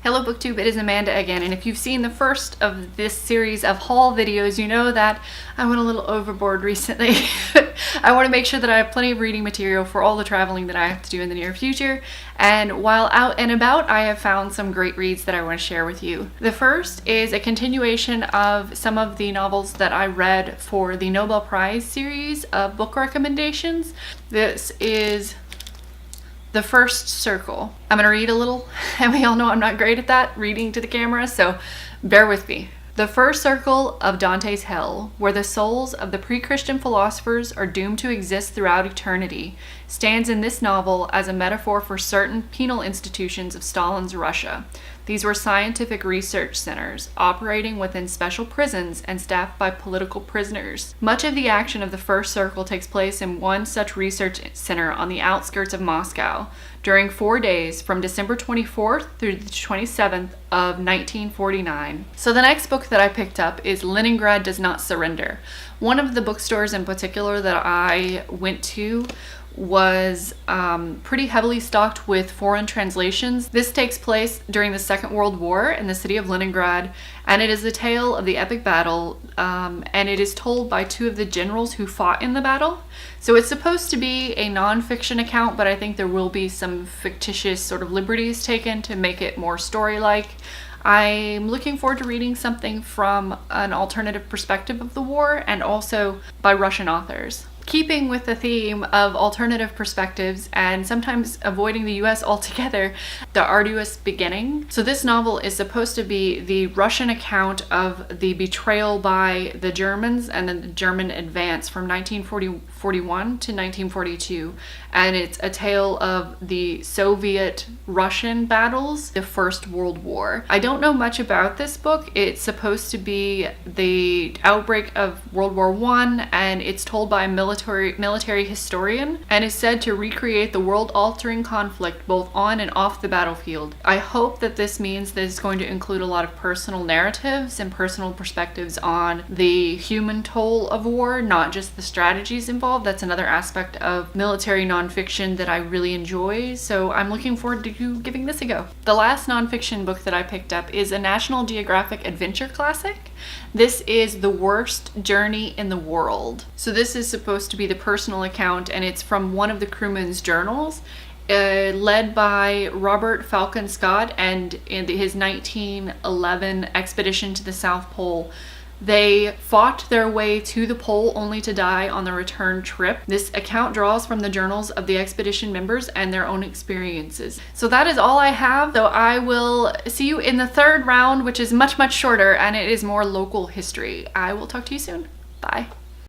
Hello BookTube, it is Amanda again, and if you've seen the first of this series of haul videos, you know that I went a little overboard recently. I want to make sure that I have plenty of reading material for all the traveling that I have to do in the near future, and while out and about, I have found some great reads that I want to share with you. The first is a continuation of some of the novels that I read for the Nobel Prize series of book recommendations. This is The First Circle. I'm gonna read a little, and we all know I'm not great at that, reading to the camera, so bear with me. The First Circle of Dante's Hell, where the souls of the pre-Christian philosophers are doomed to exist throughout eternity, stands in this novel as a metaphor for certain penal institutions of Stalin's Russia. These were scientific research centers, operating within special prisons and staffed by political prisoners. Much of the action of The First Circle takes place in one such research center on the outskirts of Moscow during 4 days from December 24th through the 27th of 1949. So the next book that I picked up is Leningrad Does Not Surrender. One of the bookstores in particular that I went to was pretty heavily stocked with foreign translations. This takes place during the Second World War in the city of Leningrad, and it is the tale of the epic battle, and it is told by two of the generals who fought in the battle. So it's supposed to be a non-fiction account, but I think there will be some fictitious sort of liberties taken to make it more story-like. I'm looking forward to reading something from an alternative perspective of the war and also by Russian authors. Keeping with the theme of alternative perspectives and sometimes avoiding the US altogether, The Arduous Beginning. So this novel is supposed to be the Russian account of the betrayal by the Germans and then the German advance from 1941 to 1942. And it's a tale of the Soviet-Russian battles, the First World War. I don't know much about this book. It's supposed to be the outbreak of World War I, and it's told by a military historian, and is said to recreate the world-altering conflict both on and off the battlefield. I hope that this means that it's going to include a lot of personal narratives and personal perspectives on the human toll of war, not just the strategies involved. That's another aspect of military nonfiction that I really enjoy, so I'm looking forward to giving this a go. The last nonfiction book that I picked up is a National Geographic adventure classic. This is The Worst Journey in the World. So this is supposed to be the personal account, and it's from one of the crewmen's journals, led by Robert Falcon Scott, and in his 1911 expedition to the South Pole. They fought their way to the pole only to die on the return trip. This account draws from the journals of the expedition members and their own experiences. So that is all I have, though I will see you in the third round, which is much, much shorter, and it is more local history. I will talk to you soon. Bye.